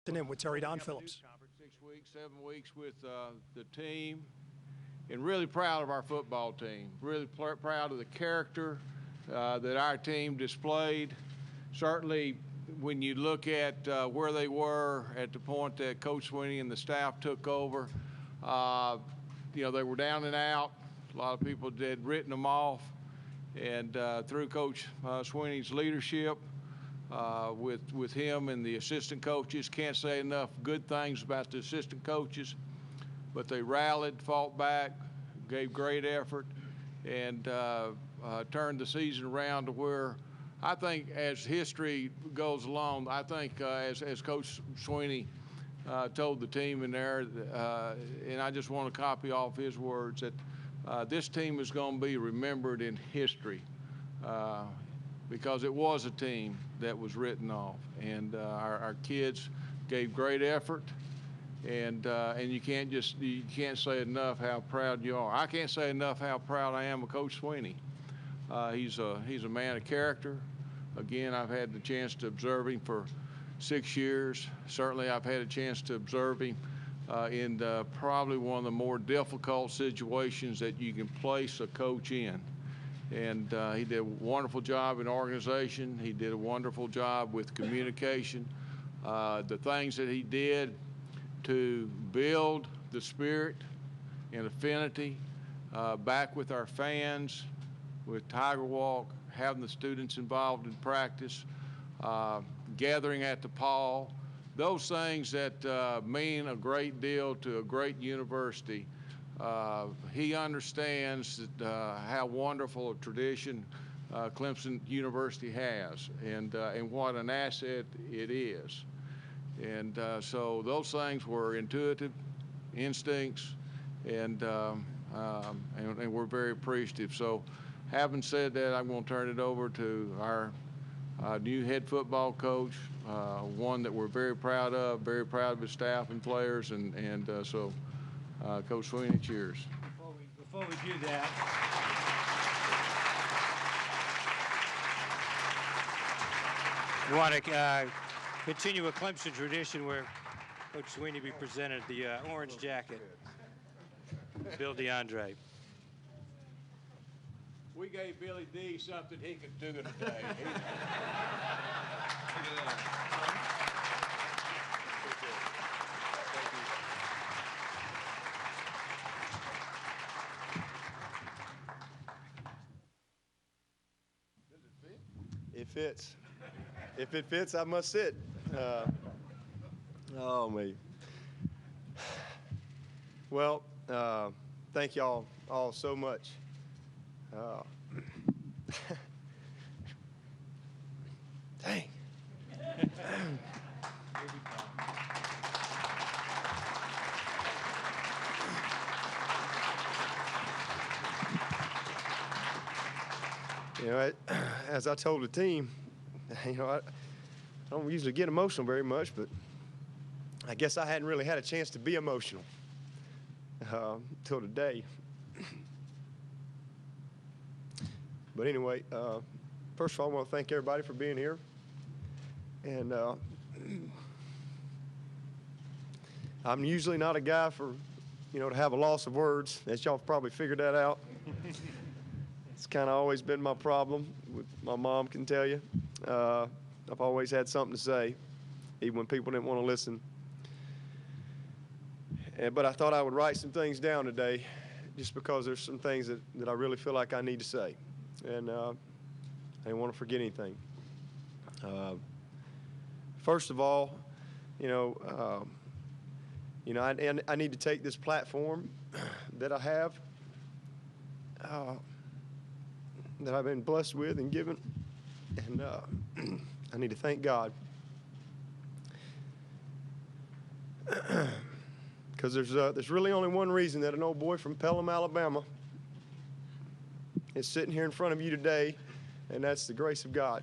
In with Terry Don Phillips. 6 weeks, 7 weeks with the team, and really proud of our football team. Really proud of the character that our team displayed. Certainly, when you look at where they were at the point that Coach Swinney and the staff took over, they were down and out. A lot of people had written them off, and through Coach Swinney's leadership, with him and the assistant coaches. Can't say enough good things about the assistant coaches, but they rallied, fought back, gave great effort, and turned the season around to where I think as history goes along, I think as Coach Swinney told the team in there, and I just want to copy off his words, that this team is going to be remembered in history. Because it was a team that was written off, and our kids gave great effort, and you can't say enough how proud you are. I can't say enough how proud I am of Coach Swinney. He's a man of character. Again, I've had the chance to observe him for 6 years. Certainly, I've had a chance to observe him in probably one of the more difficult situations that you can place a coach in. And he did a wonderful job in organization. He did a wonderful job with communication. The things that he did to build the spirit and affinity back with our fans, with Tiger Walk, having the students involved in practice, gathering at the Paul, those things that mean a great deal to a great university. He understands how wonderful a tradition Clemson University has, and what an asset it is. And so those things were intuitive instincts, and we're very appreciative. So having said that, I'm going to turn it over to our new head football coach, one that we're very proud of his staff and players, and so Coach Swinney, cheers. Before we do that, we want to continue a Clemson tradition where Coach Swinney be presented the orange jacket. Bill DeAndre. We gave Billy D something he could do today. It fits. If it fits, I must sit. Oh, me. Well, thank y'all all so much. Dang. You know, as I told the team, I don't usually get emotional very much, but I guess I hadn't really had a chance to be emotional until today. But anyway, first of all, I want to thank everybody for being here. And I'm usually not a guy for, to have a loss of words, as y'all have probably figured that out. It's kind of always been my problem. My mom can tell you. I've always had something to say, even when people didn't want to listen. But I thought I would write some things down today, just because there's some things that I really feel like I need to say. And I didn't want to forget anything. First of all, I need to take this platform that I have, that I've been blessed with and given, and I need to thank God. Because there's really only one reason that an old boy from Pelham, Alabama is sitting here in front of you today, and that's the grace of God.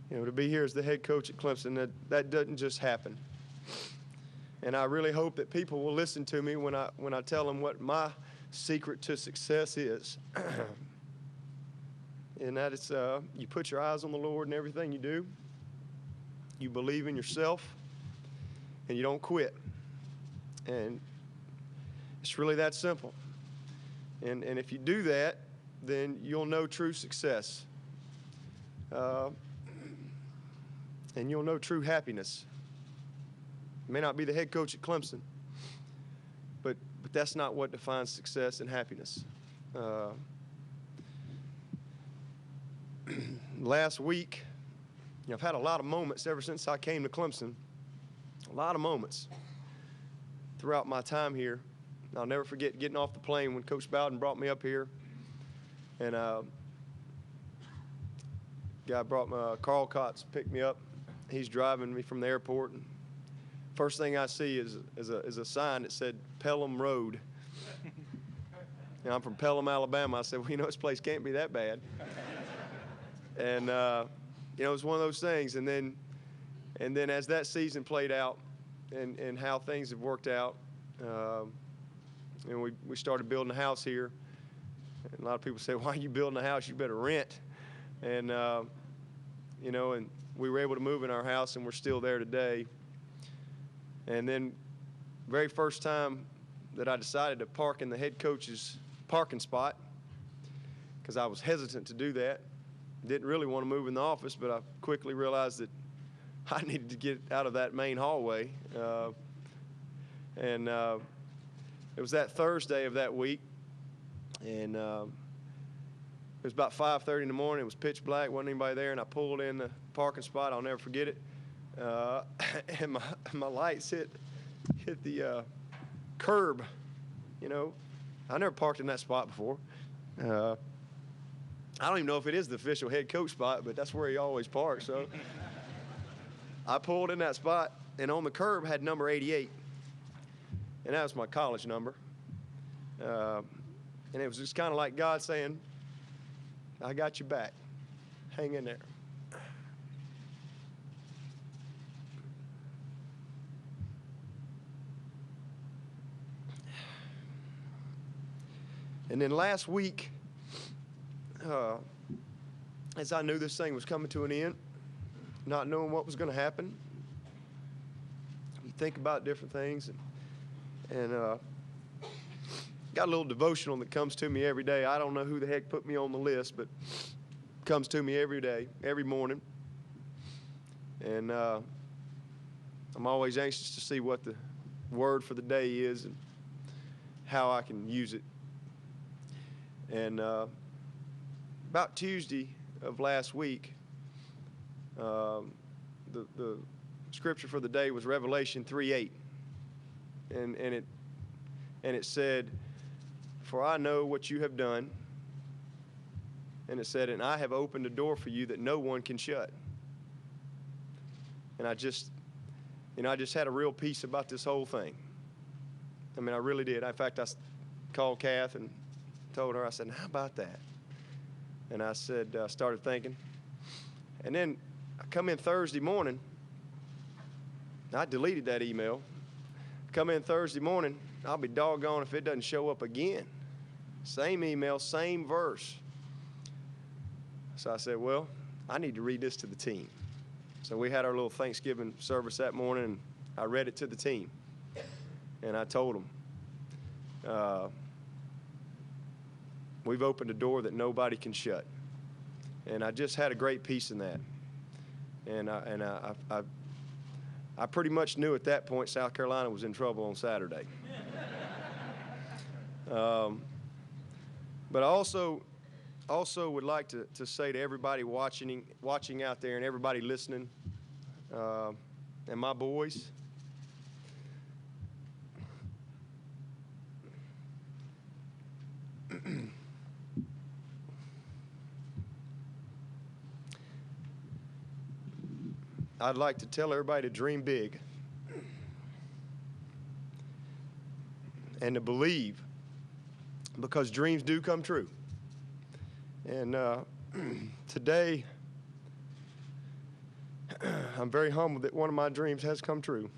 To be here as the head coach at Clemson, that doesn't just happen. And I really hope that people will listen to me when I tell them what my secret to success is. and that is you put your eyes on the Lord in everything you do. You believe in yourself, and you don't quit. And it's really that simple. And if you do that, then you'll know true success. And you'll know true happiness. You may not be the head coach at Clemson, but that's not what defines success and happiness. Last week, I've had a lot of moments ever since I came to Clemson, a lot of moments throughout my time here. I'll never forget getting off the plane when Coach Bowden brought me up here. And guy brought Carl Kotz, picked me up. He's driving me from the airport. And first thing I see is a sign that said Pelham Road. And I'm from Pelham, Alabama. I said, well, this place can't be that bad. And, it was one of those things. And then as that season played out and how things have worked out, and we started building a house here. And a lot of people say, why are you building a house? You better rent. And, and we were able to move in our house, and we're still there today. And then very first time that I decided to park in the head coach's parking spot, because I was hesitant to do that. Didn't really want to move in the office, but I quickly realized that I needed to get out of that main hallway. It was that Thursday of that week, and it was about 5:30 in the morning. It was pitch black, wasn't anybody there, and I pulled in the parking spot. I'll never forget it. And my lights hit the curb. I never parked in that spot before. I don't even know if it is the official head coach spot, but that's where he always parks. So I pulled in that spot, and on the curb had number 88. And that was my college number. And it was just kind of like God saying, I got you back. Hang in there. And then last week, as I knew this thing was coming to an end, not knowing what was going to happen, you think about different things, and got a little devotional that comes to me every day. I don't know who the heck put me on the list, but comes to me every day, every morning. And I'm always anxious to see what the word for the day is and how I can use it. And about Tuesday of last week, the scripture for the day was Revelation 3:8, and it said, "For I know what you have done," and it said, "And I have opened a door for you that no one can shut." And I just had a real peace about this whole thing. I mean, I really did. In fact, I called Kath and told her, I said, how about that? And I said, started thinking. And then I come in Thursday morning. I deleted that email. Come in Thursday morning, I'll be doggone if it doesn't show up again. Same email, same verse. So I said, well, I need to read this to the team. So we had our little Thanksgiving service that morning, and I read it to the team. And I told them, we've opened a door that nobody can shut. And I just had a great peace in that. And I pretty much knew at that point South Carolina was in trouble on Saturday. But I also would like to say to everybody watching out there and everybody listening, and my boys, I'd like to tell everybody to dream big and to believe, because dreams do come true. And today, I'm very humbled that one of my dreams has come true.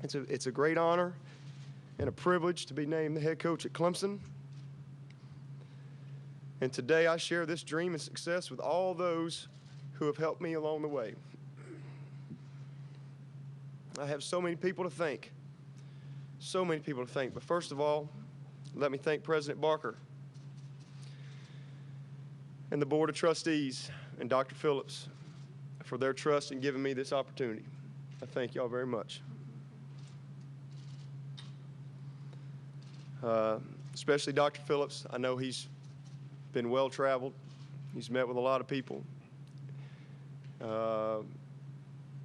It's a great honor and a privilege to be named the head coach at Clemson. And today I share this dream and success with all those who have helped me along the way. I have so many people to thank. So many people to thank. But first of all, let me thank President Barker and the Board of Trustees and Dr. Phillips for their trust in giving me this opportunity. I thank y'all very much. Especially Dr. Phillips. I know he's been well-traveled. He's met with a lot of people.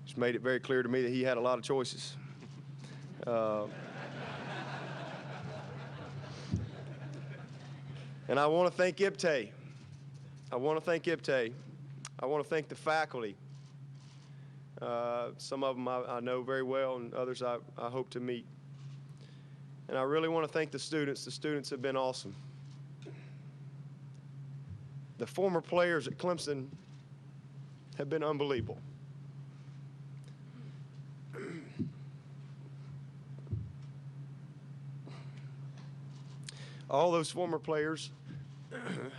He's made it very clear to me that he had a lot of choices. And I want to thank IPTAY. I want to thank IPTAY. I want to thank the faculty. Some of them I know very well, and others I hope to meet. And I really want to thank the students. The students have been awesome. The former players at Clemson have been unbelievable. All those former players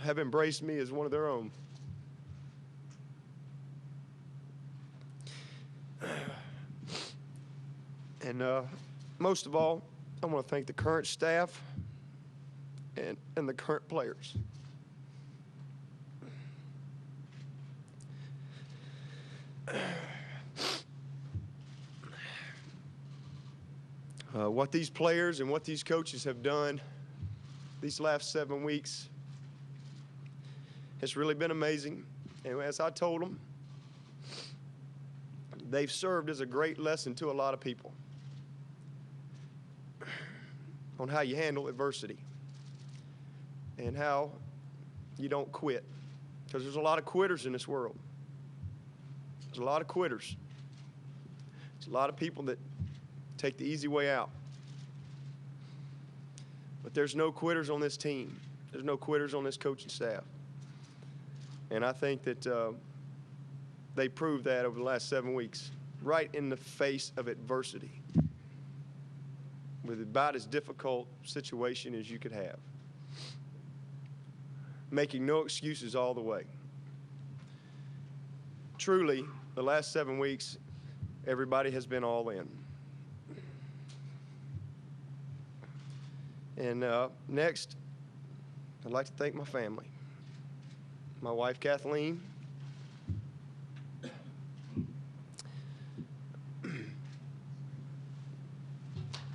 have embraced me as one of their own. And most of all, I want to thank the current staff and the current players. What these players and what these coaches have done these last 7 weeks has really been amazing. And as I told them, they've served as a great lesson to a lot of people on how you handle adversity and how you don't quit. Because there's a lot of quitters in this world. There's a lot of quitters. There's a lot of people that take the easy way out. But there's no quitters on this team. There's no quitters on this coaching staff. And I think that they proved that over the last 7 weeks, right in the face of adversity, with about as difficult situation as you could have, making no excuses all the way. Truly, the last 7 weeks, everybody has been all in. And next, I'd like to thank my family. My wife, Kathleen.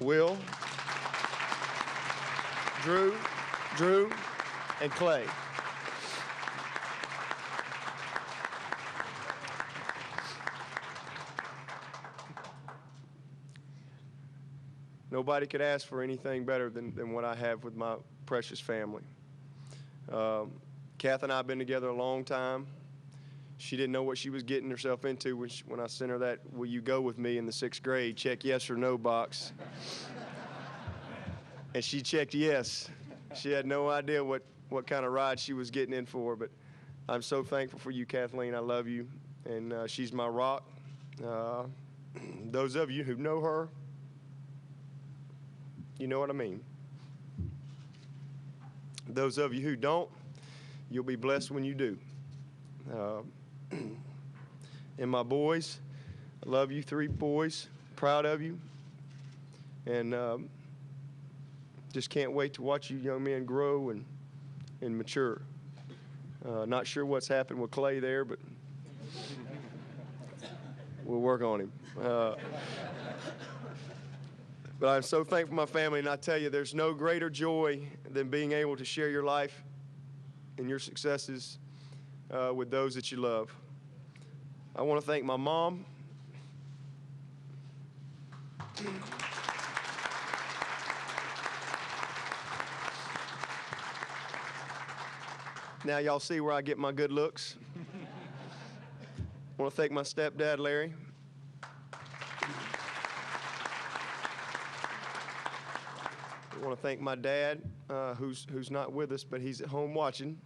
Will, Drew, and Clay. Nobody could ask for anything better than what I have with my precious family. Kath and I have been together a long time. She didn't know what she was getting herself into when I sent her that "will you go with me" in the 6th grade, check yes or no box. And she checked yes. She had no idea what kind of ride she was getting in for, but I'm so thankful for you, Kathleen. I love you, and she's my rock. Those of you who know her, you know what I mean. Those of you who don't, you'll be blessed when you do. And my boys, I love you, 3 boys, proud of you, and just can't wait to watch you young men grow and mature. Not sure what's happened with Clay there, but we'll work on him. But I'm so thankful for my family, and I tell you, there's no greater joy than being able to share your life and your successes with those that you love. I want to thank my mom. Now y'all see where I get my good looks. I want to thank my stepdad, Larry. I want to thank my dad, who's not with us, but he's at home watching.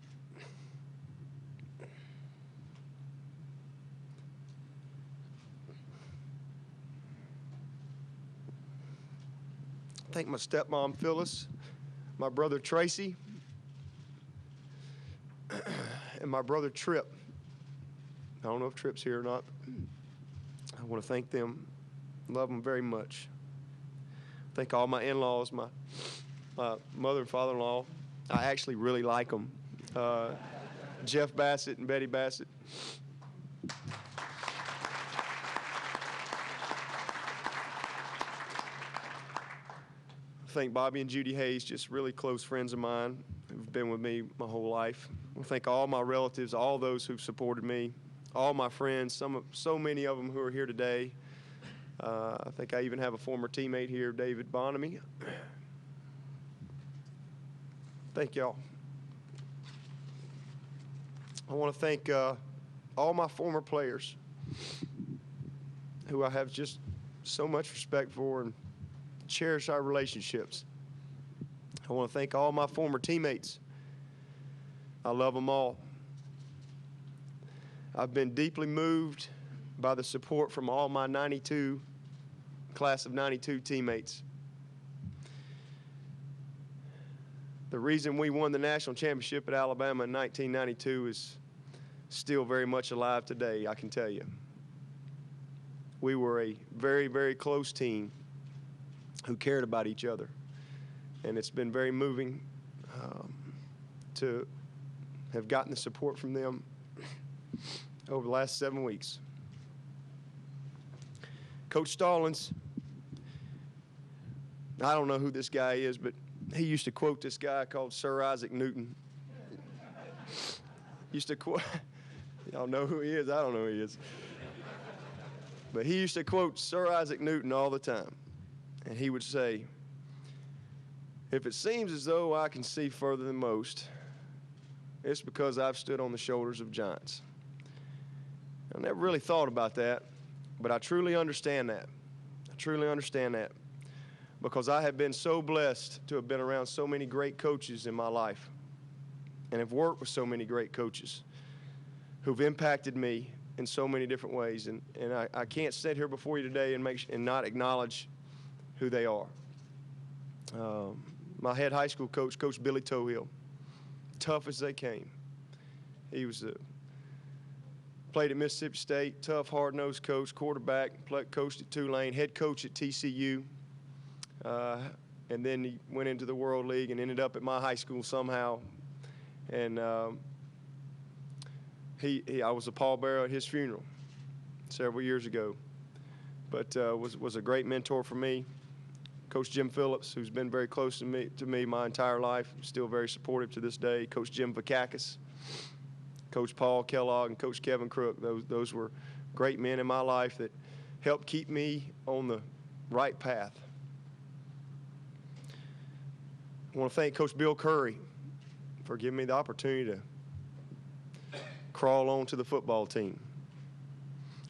Thank my stepmom, Phyllis, my brother, Tracy, and my brother Trip. I don't know if Trip's here or not. I want to thank them. Love them very much. Thank all my in-laws, my mother and father-in-law. I actually really like them. Jeff Bassett and Betty Bassett. I thank Bobby and Judy Hayes, just really close friends of mine who've been with me my whole life. I thank all my relatives, all those who've supported me, all my friends, so many of them who are here today. I think I even have a former teammate here, David Bonamy. Thank y'all. I want to thank all my former players who I have just so much respect for and cherish our relationships. I want to thank all my former teammates. I love them all. I've been deeply moved by the support from all my class of 92 teammates. The reason we won the national championship at Alabama in 1992 is still very much alive today, I can tell you. We were a very, very close team who cared about each other. And it's been very moving to have gotten the support from them over the last 7 weeks. Coach Stallings, I don't know who this guy is, but he used to quote this guy called Sir Isaac Newton. Used to quote, y'all know who he is? I don't know who he is. But he used to quote Sir Isaac Newton all the time. And he would say, if it seems as though I can see further than most, it's because I've stood on the shoulders of giants. I never really thought about that, but I truly understand that. I truly understand that because I have been so blessed to have been around so many great coaches in my life and have worked with so many great coaches who've impacted me in so many different ways. And I can't sit here before you today and not acknowledge who they are. My head high school coach, Coach Billy Tohill, tough as they came. He was played at Mississippi State, tough, hard-nosed coach, quarterback, coached at Tulane, head coach at TCU, and then he went into the World League and ended up at my high school somehow. And I was a pallbearer at his funeral several years ago, but was a great mentor for me. Coach Jim Phillips, who's been very close to me my entire life, still very supportive to this day. Coach Jim Vakakis, Coach Paul Kellogg, and Coach Kevin Crook. Those were great men in my life that helped keep me on the right path. I want to thank Coach Bill Curry for giving me the opportunity to crawl onto the football team.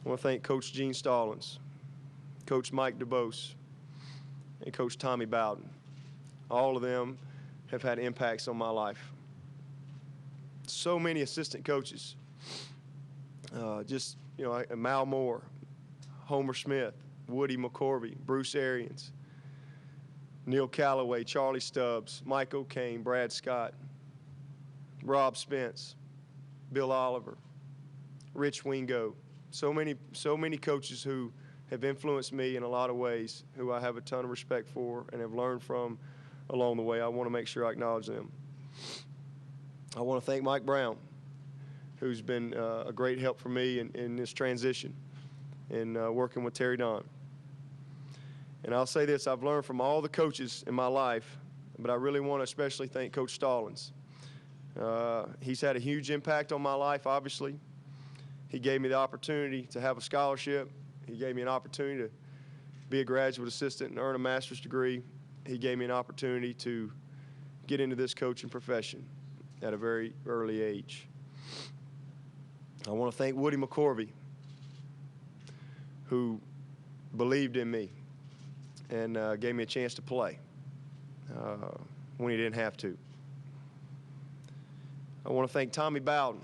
I want to thank Coach Gene Stallings, Coach Mike DeBose, and Coach Tommy Bowden. All of them have had impacts on my life. So many assistant coaches, Mal Moore, Homer Smith, Woody McCorvey, Bruce Arians, Neil Calloway, Charlie Stubbs, Mike O'Kane, Brad Scott, Rob Spence, Bill Oliver, Rich Wingo. So many coaches who have influenced me in a lot of ways, who I have a ton of respect for and have learned from along the way. I want to make sure I acknowledge them. I want to thank Mike Brown, who's been a great help for me in this transition in working with Terry Don. And I'll say this, I've learned from all the coaches in my life, but I really want to especially thank Coach Stallings. He's had a huge impact on my life, obviously. He gave me the opportunity to have a scholarship. He gave me an opportunity to be a graduate assistant and earn a master's degree. He gave me an opportunity to get into this coaching profession at a very early age. I want to thank Woody McCorvey, who believed in me and gave me a chance to play when he didn't have to. I want to thank Tommy Bowden.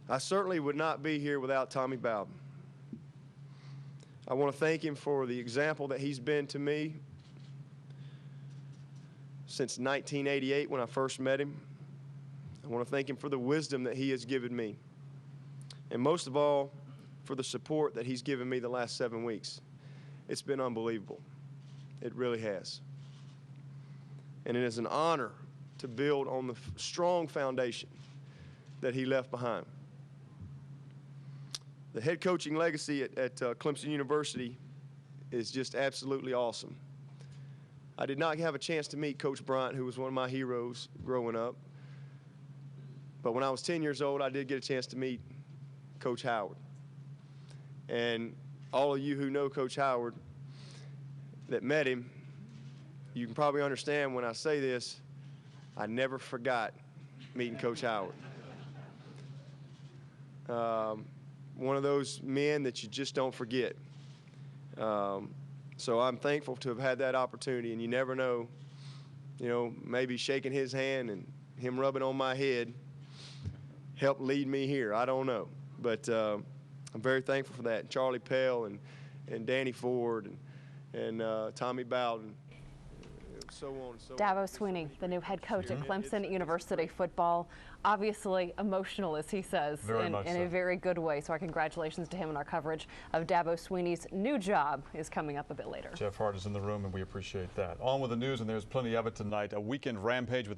I certainly would not be here without Tommy Bowden. I want to thank him for the example that he's been to me since 1988 when I first met him. I want to thank him for the wisdom that he has given me. And most of all, for the support that he's given me the last 7 weeks. It's been unbelievable. It really has. And it is an honor to build on the strong foundation that he left behind. The head coaching legacy at Clemson University is just absolutely awesome. I did not have a chance to meet Coach Bryant, who was one of my heroes growing up. But when I was 10 years old, I did get a chance to meet Coach Howard. And all of you who know Coach Howard that met him, you can probably understand when I say this, I never forgot meeting Coach Howard. One of those men that you just don't forget. So I'm thankful to have had that opportunity, and you never know, maybe shaking his hand and him rubbing on my head helped lead me here. I don't know. But I'm very thankful for that. Charlie Pell and Danny Ford and Tommy Bowden. So on and so Dabo Swinney, the new head coach at Clemson University football, obviously emotional, as he says, in a very good way. So our congratulations to him, and our coverage of Dabo Swinney's new job is coming up a bit later. Jeff Hart is in the room, and we appreciate that. On with the news, and there's plenty of it tonight. A weekend rampage with